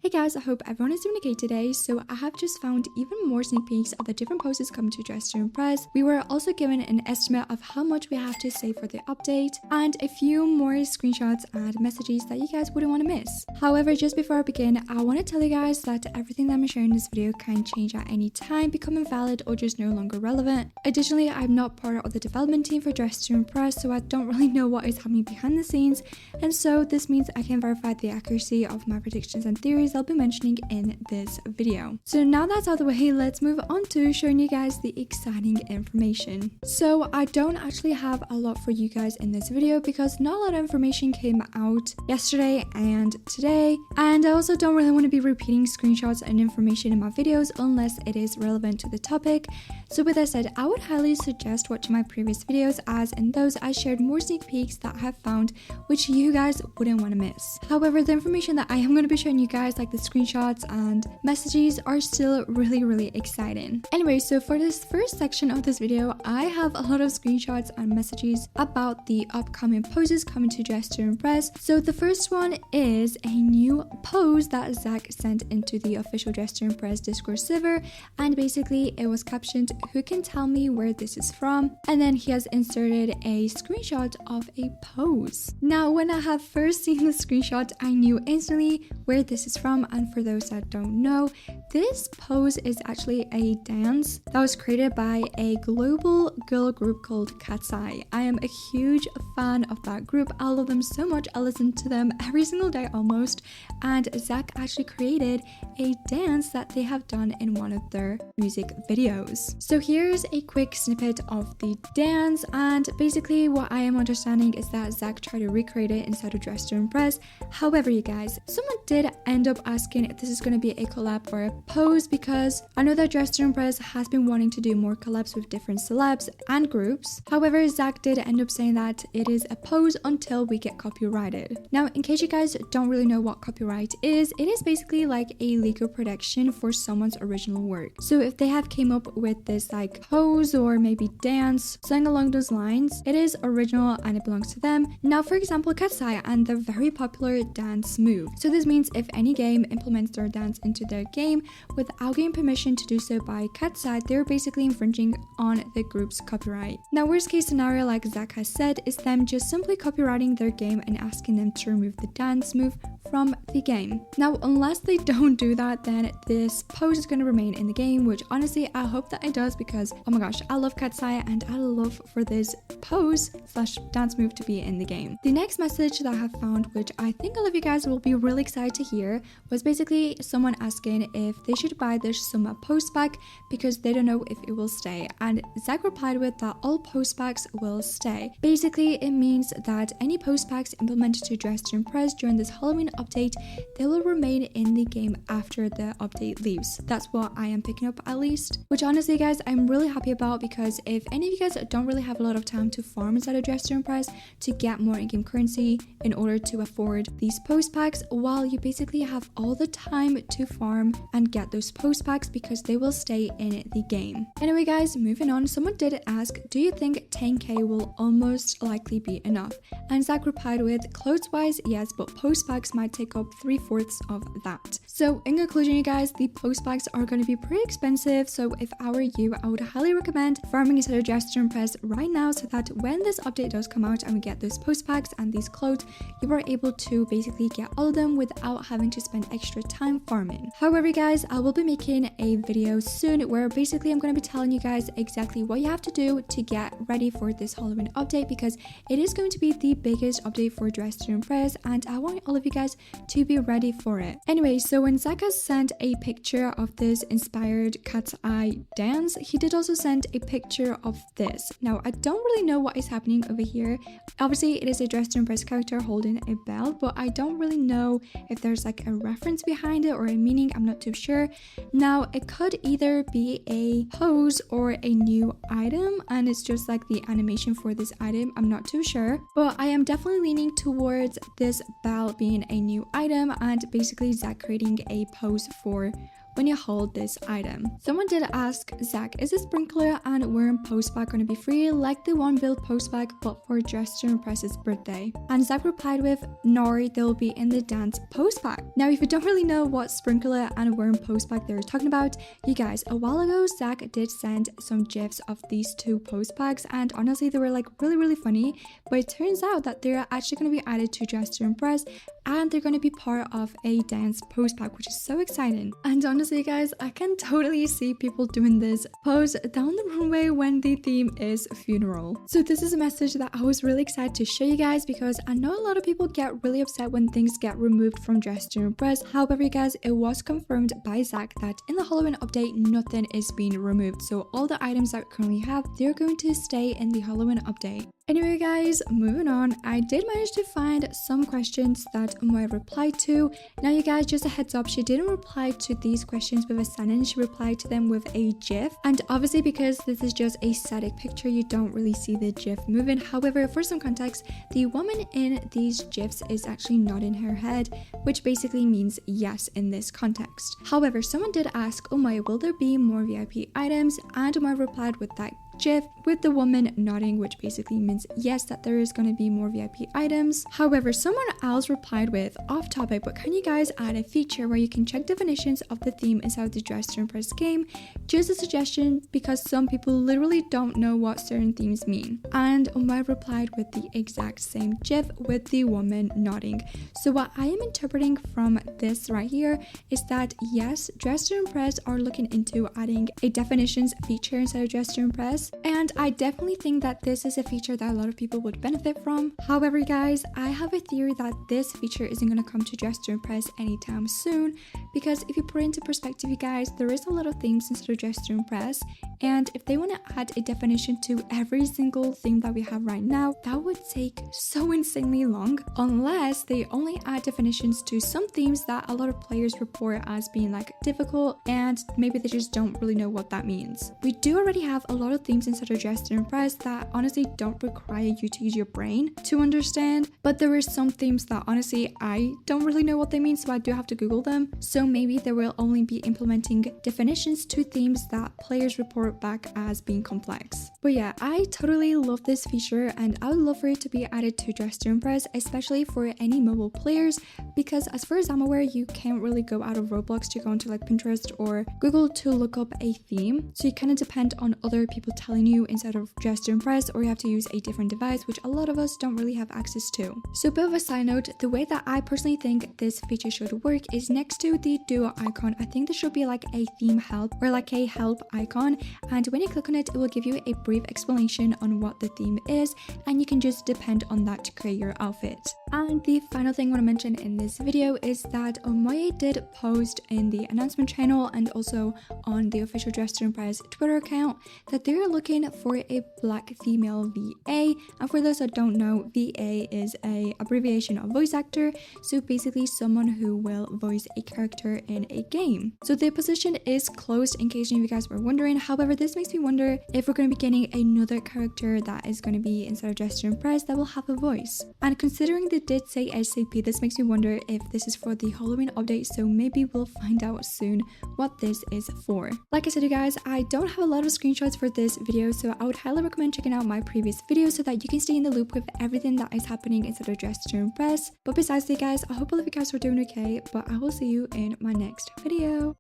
Hey guys, I hope everyone is doing okay today. So I have just found even more sneak peeks of the different poses coming to Dress to Impress. We were also given an estimate of how much we have to save for the update and a few more screenshots and messages that you guys wouldn't want to miss. However, just before I begin, I want to tell you guys that everything that I'm sharing in this video can change at any time, become invalid or just no longer relevant. Additionally, I'm not part of the development team for Dress to Impress, so I don't really know what is happening behind the scenes, and so this means I can verify the accuracy of my predictions and theories I'll be mentioning in this video. So now that's out of the way, let's move on to showing you guys the exciting information. So I don't actually have a lot for you guys in this video because not a lot of information came out yesterday and today, and I also don't really want to be repeating screenshots and information in my videos unless it is relevant to the topic. So with that said, I would highly suggest watching my previous videos, as in those I shared more sneak peeks that I have found which you guys wouldn't want to miss. However, the information that I am going to be showing you guys, like the screenshots and messages, are still really exciting. Anyway, so for this first section of this video, I have a lot of screenshots and messages about the upcoming poses coming to Dress to Impress. So the first one is a new pose that Zach sent into the official Dress to Impress Discord server, and basically it was captioned, "Who can tell me where this is from?" And then he has inserted a screenshot of a pose. Now, when I have first seen the screenshot, I knew instantly where this is from, and for those that don't know, this pose is actually a dance that was created by a global girl group called Cat's Eye. I am a huge fan of that group. I love them so much. I listen to them every single day almost, and Zach actually created a dance that they have done in one of their music videos. So here's a quick snippet of the dance, and basically what I am understanding is that Zach tried to recreate it inside of Dress to Impress. However, you guys, someone did end up asking if this is going to be a collab or a pose, because I know that Dress to Impress has been wanting to do more collabs with different celebs and groups. However, Zach did end up saying that it is a pose until we get copyrighted. Now, in case you guys don't really know what copyright is, it is basically like a legal protection for someone's original work. So if they have came up with this like pose or maybe dance, something along those lines, it is original and it belongs to them. Now, for example, Cat's Eye and the very popular dance move. So this means if any game implements their dance into their game without getting permission to do so by Cat's Eye, they're basically infringing on the group's copyright. Now, worst case scenario, like Zach has said, is them just simply copywriting their game and asking them to remove the dance move from the game. Now, unless they don't do that, then this pose is going to remain in the game, which honestly I hope that it does, because oh my gosh, I love Cat's Eye and I love for this pose slash dance move to be in the game. The next message that I have found, which I think all of you guys will be really excited to hear, was basically someone asking if they should buy their summer post pack because they don't know if it will stay, and Zach replied with that all post packs will stay. Basically, it means that any post packs implemented to Dress to Impress during this Halloween update, they will remain in the game after the update leaves. That's what I am picking up, at least, which honestly guys, I'm really happy about, because if any of you guys don't really have a lot of time to farm inside of Dress to Impress to get more in-game currency in order to afford these post packs, while you basically have all the time to farm and get those post packs because they will stay in the game. Anyway guys, moving on, someone did ask, do you think 10k will almost likely be enough? And Zach replied with, clothes wise yes, but post packs might take up 3/4 of that. So in conclusion, you guys, the post packs are going to be pretty expensive, so if I were you, I would highly recommend farming inside of Dress to Impress right now, so that when this update does come out and we get those post packs and these clothes, you are able to basically get all of them without having to spend extra time farming. However guys, I will be making a video soon where basically I'm going to be telling you guys exactly what you have to do to get ready for this Halloween update, because it is going to be the biggest update for Dress to Impress and I want all of you guys to be ready for it. Anyway, so when Zach has sent a picture of this inspired Cat's Eye dance, he did also send a picture of this. Now, I don't really know what is happening over here. Obviously, it is a Dress to Impress character holding a bell, but I don't really know if there's like a reference behind it or a meaning. I'm not too sure. Now, it could either be a pose or a new item, and it's just like the animation for this item. I'm not too sure, but I am definitely leaning towards this bell being a new item and basically Zach creating a pose for when you hold this item. Someone did ask, Zach, is the sprinkler and worm post pack going to be free like the one build post pack but for Dress to Impress's birthday? And Zach replied with, no, they'll be in the dance post pack. Now, if you don't really know what sprinkler and worm post pack they're talking about, you guys, a while ago, Zach did send some gifs of these two post packs, and honestly, they were like really funny, but it turns out that they're actually going to be added to Dress to Impress, and they're going to be part of a dance post pack, which is so exciting. And honestly, guys, I can totally see people doing this pose down the runway when the theme is funeral. So this is a message that I was really excited to show you guys, because I know a lot of people get really upset when things get removed from Dress to Impress. However, you guys, it was confirmed by Zach that in the Halloween update, nothing is being removed. So all the items that we currently have, they're going to stay in the Halloween update. Anyway, guys, moving on, I did manage to find some questions that Umoy replied to. Now, you guys, just a heads up, she didn't reply to these questions with a sentence, she replied to them with a GIF. And obviously, because this is just a static picture, you don't really see the GIF moving. However, for some context, the woman in these GIFs is actually nodding her head, which basically means yes in this context. However, someone did ask, Umoy, will there be more VIP items? And Umoy replied with that GIF with the woman nodding, which basically means yes, that there is going to be more VIP items. However, someone else replied with, off topic, but can you guys add a feature where you can check definitions of the theme inside the Dress to Impress game? Just a suggestion, because some people literally don't know what certain themes mean. And Umar replied with the exact same GIF with the woman nodding. So what I am interpreting from this right here is that yes, Dress to Impress are looking into adding a definitions feature inside of Dress to Impress, and I definitely think that this is a feature that a lot of people would benefit from. However, guys, I have a theory that this feature isn't going to come to Dress to Impress anytime soon, because if you put it into perspective, you guys, there is a lot of themes instead of Dress to Impress, and if they want to add a definition to every single theme that we have right now, that would take so insanely long, unless they only add definitions to some themes that a lot of players report as being like difficult, and maybe they just don't really know what that means. We do already have a lot of themes inside of Dress to Impress that honestly don't require you to use your brain to understand, but there are some themes that honestly I don't really know what they mean, so I do have to Google them. So maybe they will only be implementing definitions to themes that players report back as being complex. But yeah, I totally love this feature, and I would love for it to be added to Dress to Impress, especially for any mobile players, because as far as I'm aware, you can't really go out of Roblox to go into like Pinterest or Google to look up a theme, so you kind of depend on other people telling you instead of Dress to Impress, or you have to use a different device, which a lot of us don't really have access to. So a bit of a side note, the way that I personally think this feature should work is next to the duo icon, I think there should be like a theme help or like a help icon, and when you click on it, it will give you a brief explanation on what the theme is, and you can just depend on that to create your outfit. And the final thing I want to mention in this video is that Omoye did post in the announcement channel and also on the official Dress to Impress Twitter account that they're looking for a black female VA, and for those that don't know, VA is a abbreviation of voice actor, so basically someone who will voice a character in a game. So the position is closed in case any of you guys were wondering. However, this makes me wonder if we're going to be getting another character that is going to be inside of Dress to Impress that will have a voice. And considering they did say SCP, this makes me wonder if this is for the Halloween update, so maybe we'll find out soon what this is for. Like I said, you guys, I don't have a lot of screenshots for this video, so I would highly recommend checking out my previous videos so that you can stay in the loop with everything that is happening inside of Dress to Impress. But besides that, guys, I hope all of you guys are doing okay, but I will see you in my next video.